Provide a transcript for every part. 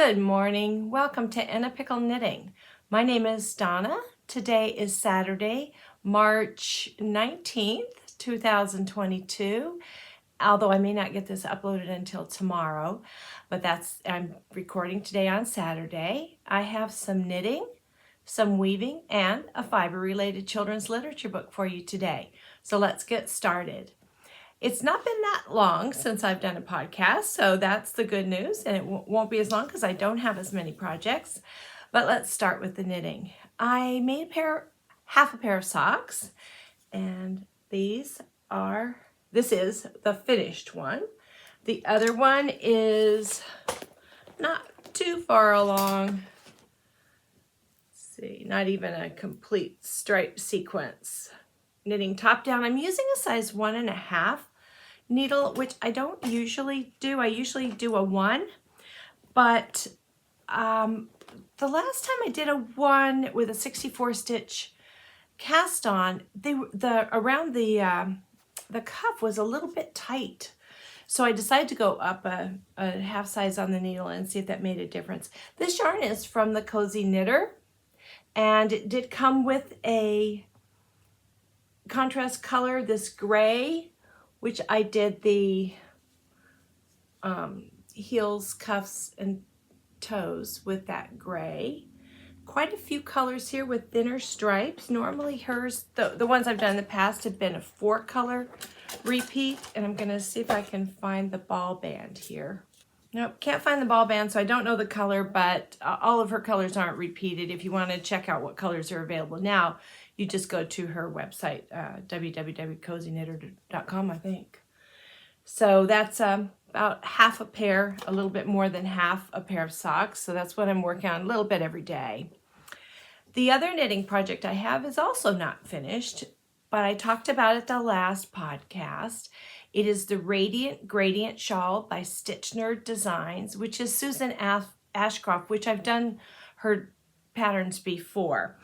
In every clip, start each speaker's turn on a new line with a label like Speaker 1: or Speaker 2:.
Speaker 1: Good morning. Welcome to Pickle Knitting. My name is Donna. Today is Saturday, March 19th, 2022. Although I may not get this uploaded until tomorrow, but I'm recording today on Saturday. I have some knitting, some weaving, and a fiber-related children's literature book for you today. So let's get started. It's not been that long since I've done a podcast, so that's the good news, and it won't be as long because I don't have as many projects. But let's start with the knitting. I made half a pair of socks, and this is the finished one. The other one is not too far along. Let's see, not even a complete stripe sequence. Knitting top down. I'm using a size 1.5 needle, which I don't usually do. I usually do a 1, but the last time I did a 1 with a 64 stitch cast on, around the cuff was a little bit tight. So I decided to go up a half size on the needle and see if that made a difference. This yarn is from the Cozy Knitter, and it did come with a contrast color, this gray, which I did the heels, cuffs, and toes with that gray. Quite a few colors here with thinner stripes. Normally hers, the ones I've done in the past have been a 4-color repeat, and I'm gonna see if I can find the ball band here. Nope, can't find the ball band, so I don't know the color, but all of her colors aren't repeated. If you want to check out what colors are available now, you just go to her website, www.cozyknitter.com, I think. So that's about half a pair, a little bit more than half a pair of socks. So that's what I'm working on a little bit every day. The other knitting project I have is also not finished, but I talked about it the last podcast. It is the Radiant Gradient Shawl by Stitch Nerd Designs, which is Susan Ashcroft, which I've done her patterns before.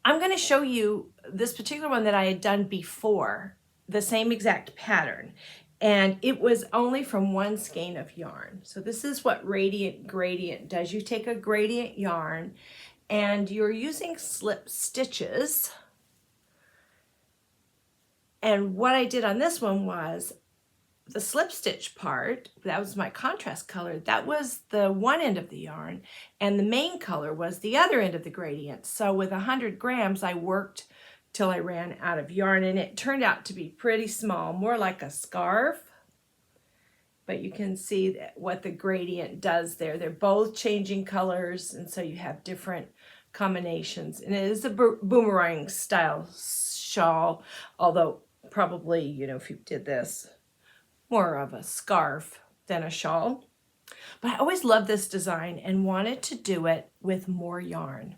Speaker 1: I'm going to show you this particular one that I had done before, the same exact pattern, and it was only from one skein of yarn. So this is what Radiant Gradient does. You take a gradient yarn and you're using slip stitches. And what I did on this one was the slip stitch part, that was my contrast color, that was the one end of the yarn, and the main color was the other end of the gradient. So with 100 grams, I worked till I ran out of yarn, and it turned out to be pretty small, more like a scarf. But you can see what the gradient does there. They're both changing colors, and so you have different combinations. And it is a boomerang style shawl, although probably, you know, if you did this, more of a scarf than a shawl. But I always loved this design and wanted to do it with more yarn.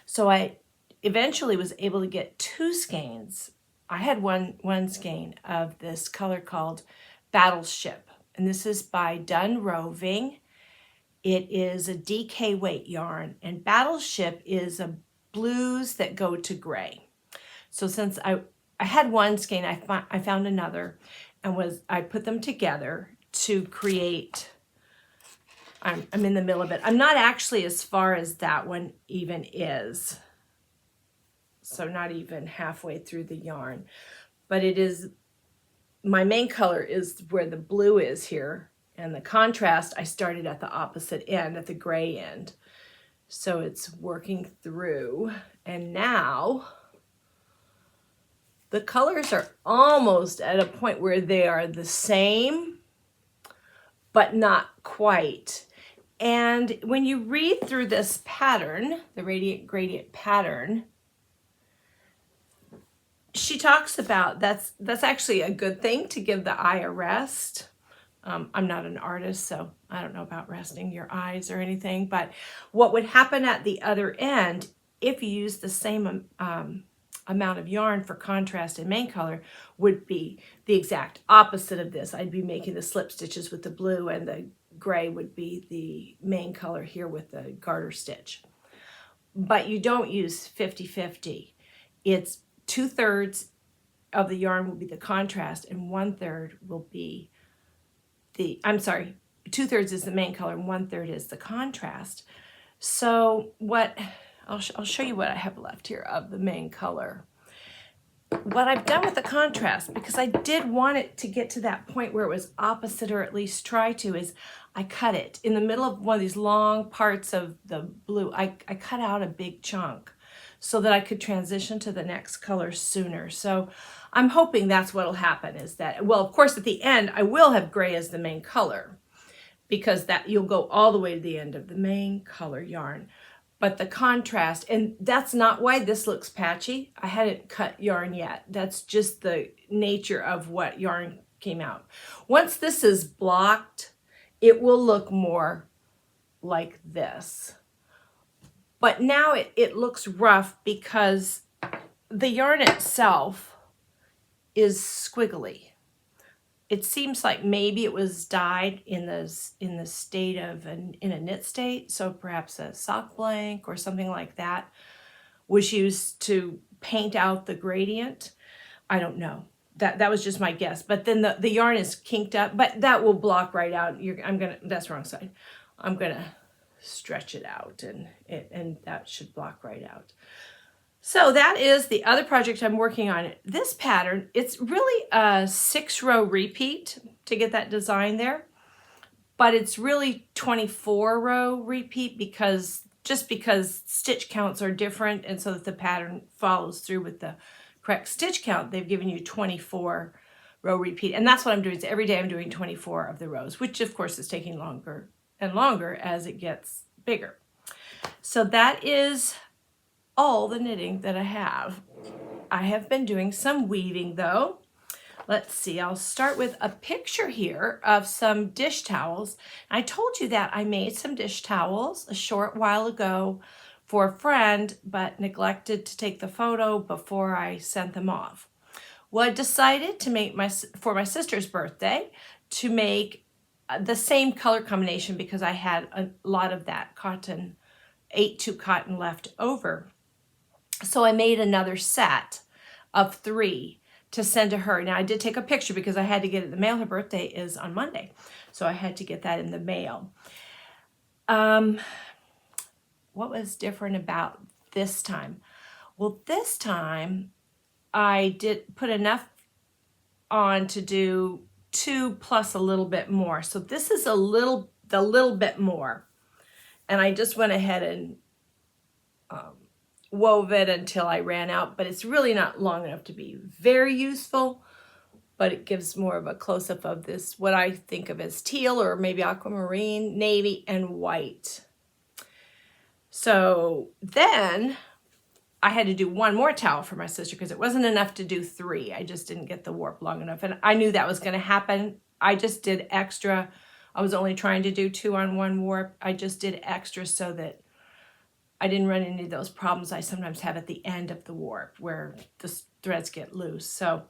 Speaker 1: So I eventually was able to get 2 skeins. I had one skein of this color called Battleship, and this is by Done Roving. It is a DK weight yarn, and Battleship is a blues that go to gray. So since I had one skein, I found another, and I put them together to create, I'm in the middle of it. I'm not actually as far as that one even is. So not even halfway through the yarn. But it is, my main color is where the blue is here. And the contrast, I started at the opposite end, at the gray end. So it's working through. And now the colors are almost at a point where they are the same, but not quite. And when you read through this pattern, the Radiant Gradient pattern, she talks about that's actually a good thing to give the eye a rest. I'm not an artist, so I don't know about resting your eyes or anything, but what would happen at the other end if you use the same amount of yarn for contrast and main color would be the exact opposite of this. I'd be making the slip stitches with the blue, and the gray would be the main color here with the garter stitch. But you don't use 50-50. It's 2/3 of the yarn will be the contrast, and 1/3 will be 2/3 is the main color and 1/3 is the contrast. So I'll show you what I have left here of the main color. What I've done with the contrast, because I did want it to get to that point where it was opposite, or at least try to, is I cut it in the middle of one of these long parts of the blue. I cut out a big chunk so that I could transition to the next color sooner. So I'm hoping that's what'll happen, is that, well, of course, at the end, I will have gray as the main color, because that you'll go all the way to the end of the main color yarn. But the contrast, and that's not why this looks patchy. I hadn't cut yarn yet. That's just the nature of what yarn came out. Once this is blocked, it will look more like this. But now it looks rough because the yarn itself is squiggly. It seems like maybe it was dyed in the state of in a knit state, so perhaps a sock blank or something like that was used to paint out the gradient. I don't know. That was just my guess. But then the yarn is kinked up, but that will block right out. That's the wrong side. I'm gonna stretch it out, and that should block right out. So that is the other project I'm working on. This pattern, it's really a 6-row repeat to get that design there, but it's really 24-row repeat because stitch counts are different, and so that the pattern follows through with the correct stitch count, they've given you 24-row repeat. And that's what I'm doing. So every day I'm doing 24 of the rows, which of course is taking longer and longer as it gets bigger. So that is all the knitting that I have. I have been doing some weaving though. Let's see, I'll start with a picture here of some dish towels. I told you that I made some dish towels a short while ago for a friend, but neglected to take the photo before I sent them off. Well, I decided to make for my sister's birthday to make the same color combination because I had a lot of that cotton, 8-2 cotton left over. So I made another set of 3 to send to her. Now I did take a picture because I had to get it in the mail. Her birthday is on Monday, so I had to get that in the mail. What was different about this time? Well, this time I did put enough on to do 2 plus a little bit more. So this is a little bit more. And I just went ahead and wove it until I ran out, but it's really not long enough to be very useful, but it gives more of a close-up of this, what I think of as teal or maybe aquamarine, navy, and white. So then I had to do 1 more towel for my sister because it wasn't enough to do 3. I just didn't get the warp long enough, and I knew that was going to happen. I just did extra. I was only trying to do 2 on 1 warp. I just did extra so that I didn't run into those problems I sometimes have at the end of the warp where the threads get loose. So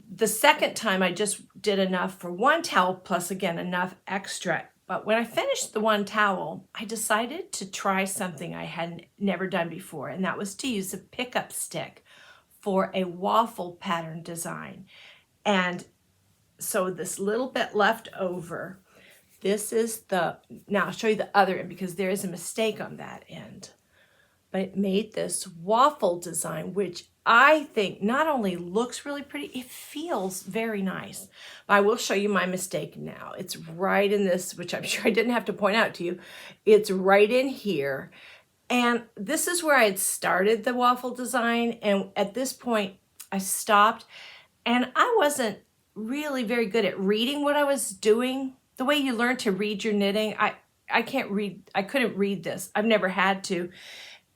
Speaker 1: the second time I just did enough for 1 towel plus, again, enough extra. But when I finished the 1 towel, I decided to try something I had never done before, and that was to use a pickup stick for a waffle pattern design. And so this little bit left over, this is now I'll show you the other end because there is a mistake on that end. But it made this waffle design, which I think not only looks really pretty, it feels very nice. But I will show you my mistake now. It's right in this, which I'm sure I didn't have to point out to you. It's right in here. And this is where I had started the waffle design. And at this point, I stopped. And I wasn't really very good at reading what I was doing. The way you learn to read your knitting, I couldn't read this. I've never had to.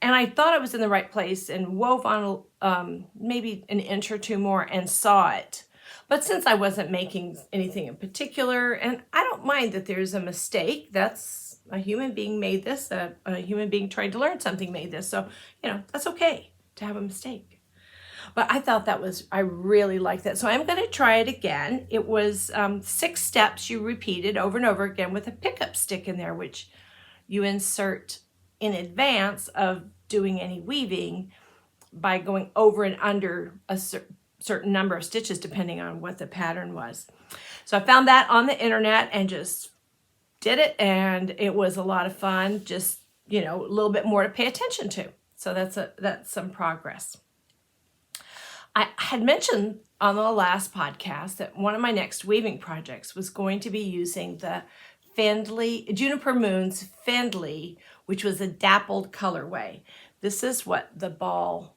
Speaker 1: And I thought I was in the right place and wove on maybe an inch or 2 more and saw it. But since I wasn't making anything in particular, and I don't mind that there's a mistake, that's a human being made this, a human being trying to learn something made this. So, that's okay to have a mistake. But I thought I really liked that. So I'm going to try it again. It was 6 steps you repeated over and over again with a pickup stick in there, which you insert in advance of doing any weaving by going over and under a certain number of stitches depending on what the pattern was. So I found that on the internet and just did it, and it was a lot of fun. Just, you know, a little bit more to pay attention to. So that's some progress. I had mentioned on the last podcast that one of my next weaving projects was going to be using the Juniper Moon's Findley, which was a dappled colorway. This is what the ball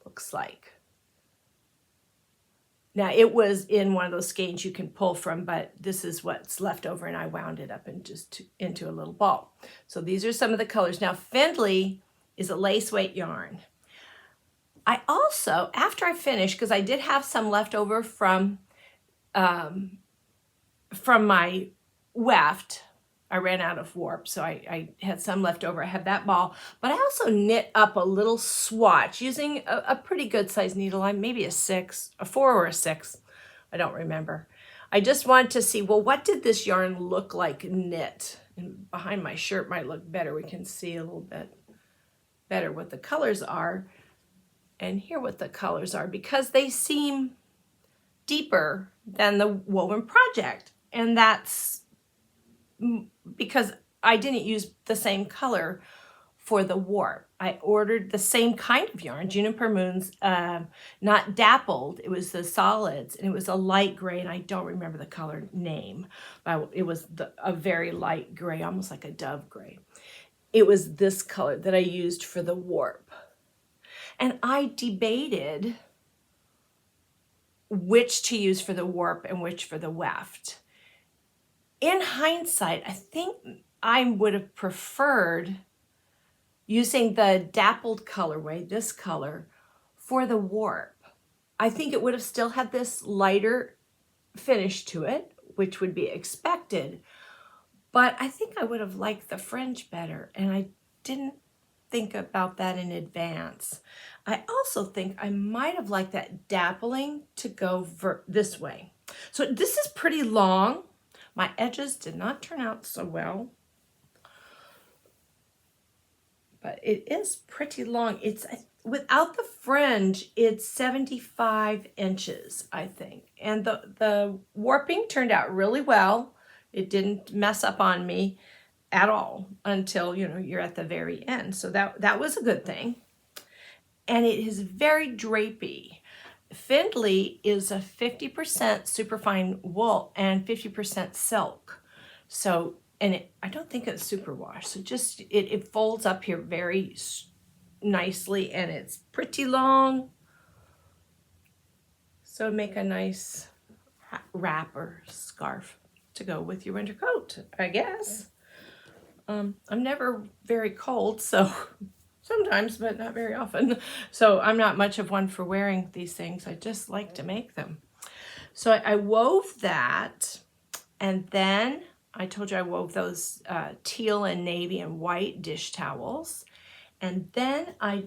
Speaker 1: looks like. Now, it was in one of those skeins you can pull from, but this is what's left over, and I wound it up into a little ball. So these are some of the colors. Now, Findley is a lace weight yarn. I also, after I finished, because I did have some left over from my weft, I ran out of warp, so I had some left over. I had that ball, but I also knit up a little swatch using a pretty good size needle line, maybe a 4 or a 6. I don't remember. I just wanted to see, well, what did this yarn look like knit? And behind my shirt might look better. We can see a little bit better what the colors are and hear what the colors are, because they seem deeper than the Woven Project. And that's because I didn't use the same color for the warp. I ordered the same kind of yarn, Juniper Moon's, not dappled. It was the solids, and it was a light gray, and I don't remember the color name, but it was a very light gray, almost like a dove gray. It was this color that I used for the warp. And I debated which to use for the warp and which for the weft. In hindsight, I think I would have preferred using the dappled colorway, this color, for the warp. I think it would have still had this lighter finish to it, which would be expected, but I think I would have liked the fringe better, and I didn't think about that in advance. I also think I might have liked that dappling to go this way. So this is pretty long. My edges did not turn out so well, but it is pretty long. It's, without the fringe, it's 75 inches, I think. And the warping turned out really well. It didn't mess up on me at all until, you know, you're at the very end. So that was a good thing. And it is very drapey. Findley is a 50% superfine wool and 50% silk. So, and I don't think it's superwash. So just, it folds up here very nicely, and it's pretty long. So make a nice wrap or scarf to go with your winter coat, I guess. I'm never very cold, so sometimes, but not very often. So I'm not much of one for wearing these things. I just like to make them. So I wove that, and then I told you I wove those teal and navy and white dish towels. And then I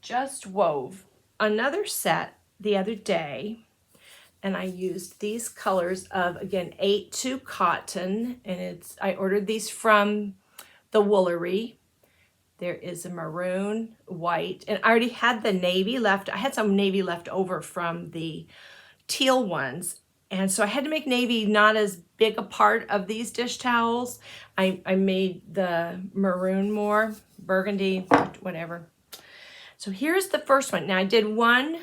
Speaker 1: just wove another set the other day, and I used these colors of, again, 8-2 cotton, and I ordered these from the Woolery. There is a maroon, white, and I already had the navy left. I had some navy left over from the teal ones, and so I had to make navy not as big a part of these dish towels. I made the maroon more, burgundy, whatever. So here's the first one. Now I did one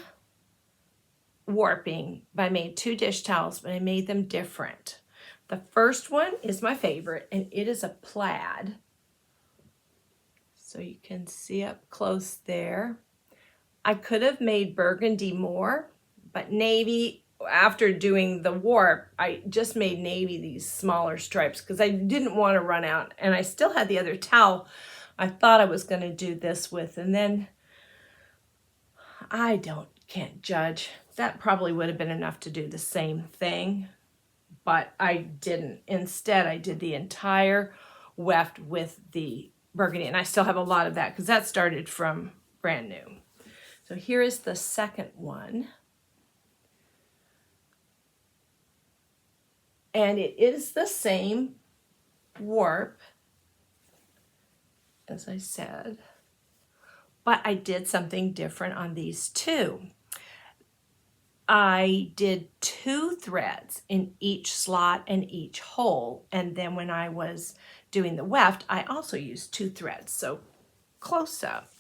Speaker 1: warping, but I made 2 dish towels, but I made them different. The first one is my favorite, and it is a plaid. So you can see up close there. I could have made burgundy more, but navy, after doing the warp, I just made navy these smaller stripes because I didn't want to run out, and I still had the other towel I thought I was going to do this with, and then can't judge. That probably would have been enough to do the same thing, but I didn't. Instead, I did the entire weft with the burgundy, and I still have a lot of that because that started from brand new. So here is the second one. And it is the same warp, as I said, but I did something different on these two. I did 2 threads in each slot and each hole. And then when I was doing the weft, I also used 2 threads. So close up,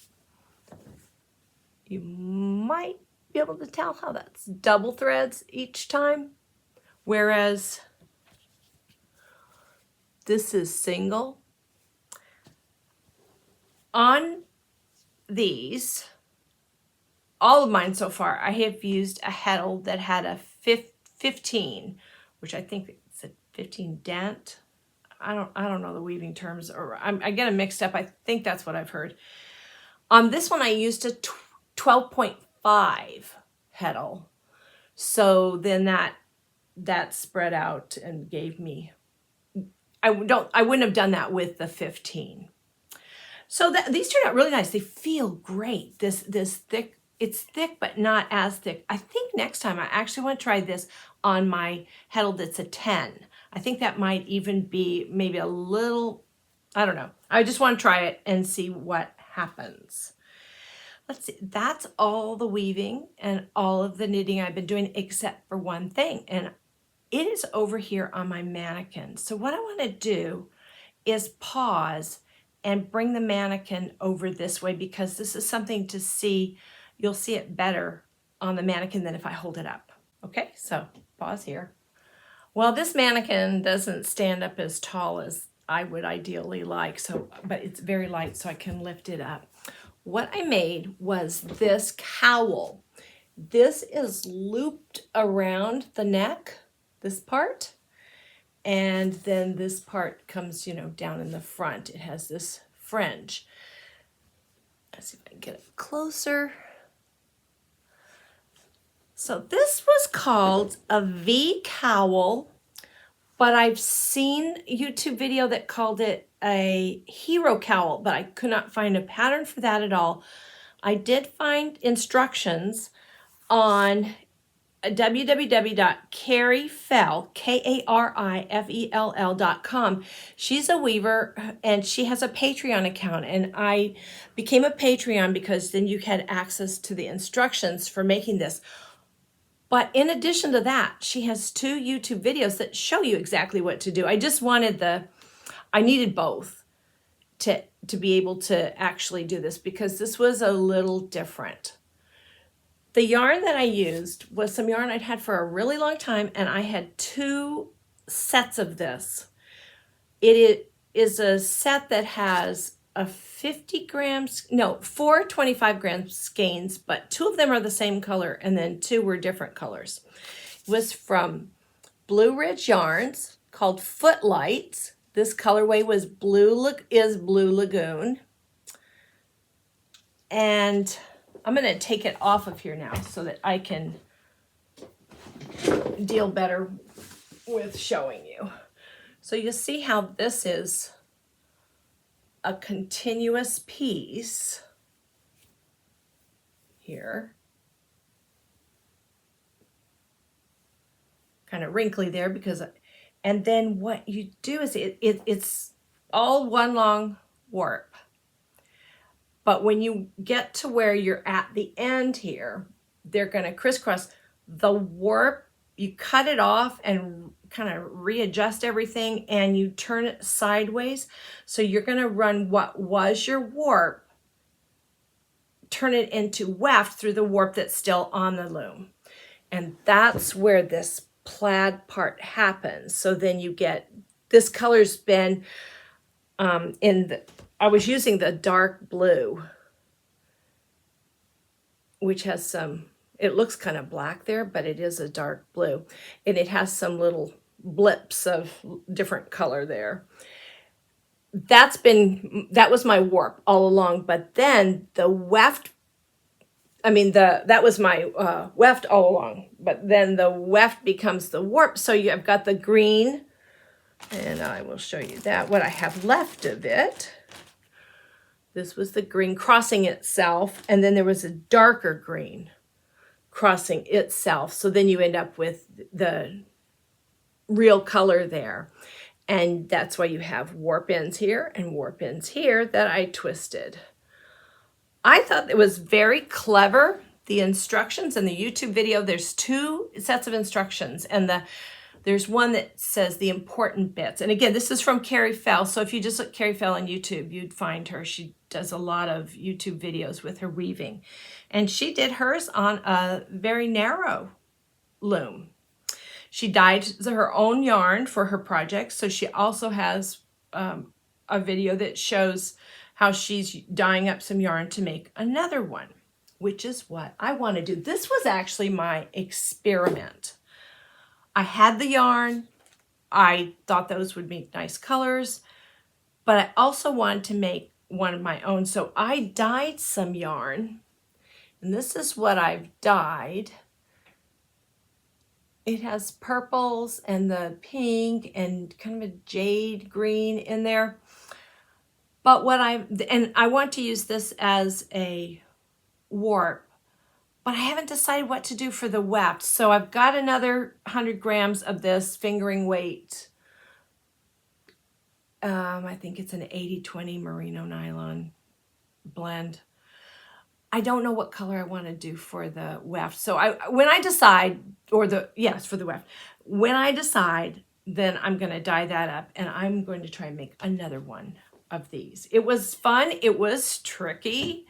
Speaker 1: you might be able to tell how that's double threads each time, whereas this is single. On these, all of mine so far, I have used a heddle that had a 15, which I think it's a 15 dent. I don't know the weaving terms, or I get them mixed up. I think that's what I've heard. On this one, I used a 12.5 heddle. So then that spread out and gave me, I wouldn't have done that with the 15. So these turned out really nice. They feel great. This thick, it's thick, but not as thick. I think next time I actually want to try this on my heddle that's a 10. I think that might even be maybe a little, I don't know. I just want to try it and see what happens. Let's see, that's all the weaving and all of the knitting I've been doing except for one thing, and it is over here on my mannequin. So what I want to do is pause and bring the mannequin over this way, because this is something to see. You'll see it better on the mannequin than if I hold it up. Okay, so pause here. Well, this mannequin doesn't stand up as tall as I would ideally like, but it's very light, so I can lift it up. What I made was this cowl. This is looped around the neck, this part, and then this part comes, down in the front. It has this fringe. Let's see if I can get it closer. So this was called a V cowl, but I've seen a YouTube video that called it a hero cowl, but I could not find a pattern for that at all. I did find instructions on www.carifell, KARIFELL.com. She's a weaver and she has a Patreon account, and I became a Patreon because then you had access to the instructions for making this. But in addition to that, she has 2 YouTube videos that show you exactly what to do. I just wanted I needed both to be able to actually do this, because this was a little different. The yarn that I used was some yarn I'd had for a really long time, and I had 2 sets of this. It is a set that has a 4 25 gram skeins, but 2 of them are the same color, and then 2 were different colors. It was from Blue Ridge Yarns, called Footlights. This colorway was Blue Lagoon. And I'm going to take it off of here now so that I can deal better with showing you. So you see how this is a continuous piece here. Kind of wrinkly there because, and then what you do is it's all one long warp. But when you get to where you're at the end here, they're going to crisscross. The warp, you cut it off and kind of readjust everything, and you turn it sideways. So you're going to run what was your warp, turn it into weft through the warp that's still on the loom. And that's where this plaid part happens. So then you get, this color's been I was using the dark blue, which has some, it looks kind of black there, but it is a dark blue. And it has some little blips of different color there. That was my warp all along. But then the weft, that was my weft all along. But then the weft becomes the warp. So I've got the green, and I will show you that, what I have left of it. This was the green crossing itself, and then there was a darker green crossing itself. So then you end up with the real color there. And that's why you have warp ends here and warp ends here that I twisted. I thought it was very clever the instructions in the YouTube video, there's 2 sets of instructions, and there's one that says the important bits. And again, this is from Carrie Fell. So if you just look Carrie Fell on YouTube, you'd find her. She does a lot of YouTube videos with her weaving. And she did hers on a very narrow loom. She dyed her own yarn for her project. So she also has a video that shows how she's dyeing up some yarn to make another one, which is what I want to do. This was actually my experiment. I had the yarn. I thought those would make nice colors, but I also wanted to make one of my own. So I dyed some yarn, and this is what I've dyed. It has purples and the pink and kind of a jade green in there. But I want to use this as a warp, but I haven't decided what to do for the weft. So I've got another 100 grams of this fingering weight. I think it's an 80-20 merino nylon blend. I don't know what color I want to do for the weft. So when I decide, for the weft, when I decide, then I'm going to dye that up, and I'm going to try and make another one of these. It was fun. It was tricky.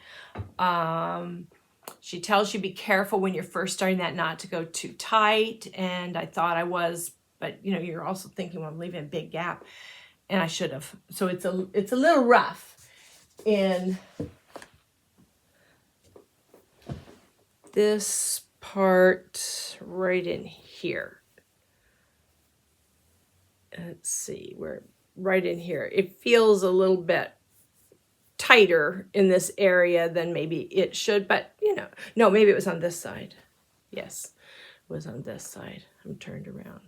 Speaker 1: She tells you be careful when you're first starting that not to go too tight, and I thought I was, but you know, you're also thinking, well, I'm leaving a big gap, and I should have. So it's a little rough in this part right in here. Let's see, where right in here. It feels a little bit tighter in this area than maybe it should, but you know, no, maybe it was on this side. Yes, it was on this side. I'm turned around.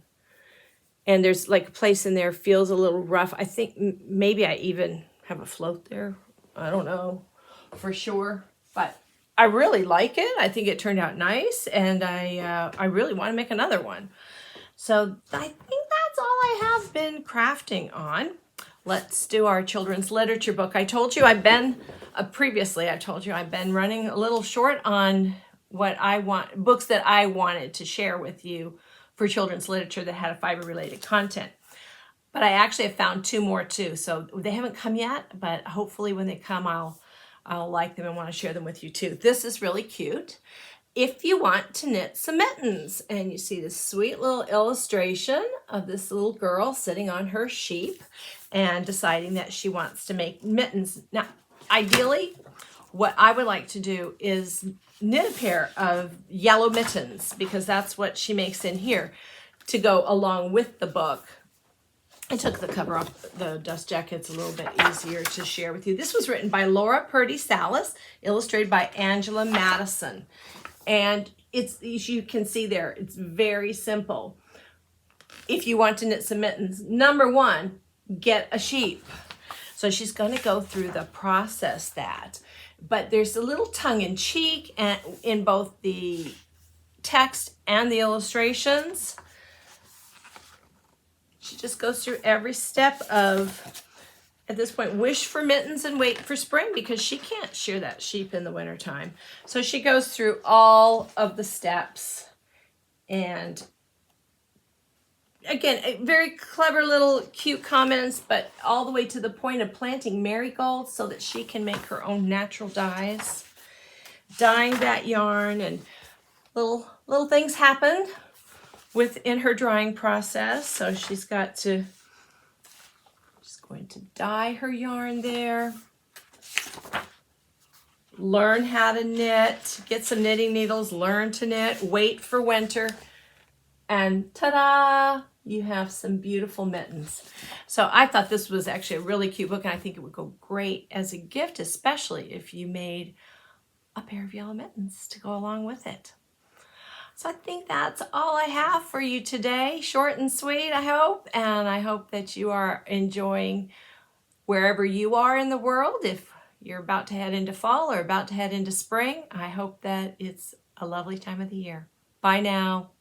Speaker 1: And there's like a place in there feels a little rough. I think maybe I even have a float there. I don't know for sure, but I really like it. I think it turned out nice, and I really want to make another one. So I think that's all I have been crafting on. Let's do our children's literature book. I told you I've been, previously I told you I've been running a little short on books that I wanted to share with you for children's literature that had a fiber-related content. But I actually have found 2 more too. So they haven't come yet, but hopefully when they come, I'll like them and want to share them with you too. This is really cute. If you want to knit some mittens, and you see this sweet little illustration of this little girl sitting on her sheep and deciding that she wants to make mittens. Now, ideally, what I would like to do is knit a pair of yellow mittens, because that's what she makes in here to go along with the book. I took the cover off the dust jacket. It's a little bit easier to share with you. This was written by Laura Purdy Salas, illustrated by Angela Madison. And it's, as you can see there, it's very simple. If you want to knit some mittens, number 1, get a sheep. So she's going to go through the process that. But there's a little tongue-in-cheek in both the text and the illustrations. She just goes through every step of, at this point, wish for mittens and wait for spring, because she can't shear that sheep in the wintertime. So she goes through all of the steps, and again, very clever little cute comments, but all the way to the point of planting marigolds so that she can make her own natural dyes, dyeing that yarn, and little things happen within her drying process. So she's going to dye her yarn there, learn how to knit, get some knitting needles, learn to knit, wait for winter, and ta-da, you have some beautiful mittens. So I thought this was actually a really cute book, and I think it would go great as a gift, especially if you made a pair of yellow mittens to go along with it. So I think that's all I have for you today. Short and sweet, I hope. And I hope that you are enjoying wherever you are in the world. If you're about to head into fall or about to head into spring, I hope that it's a lovely time of the year. Bye now.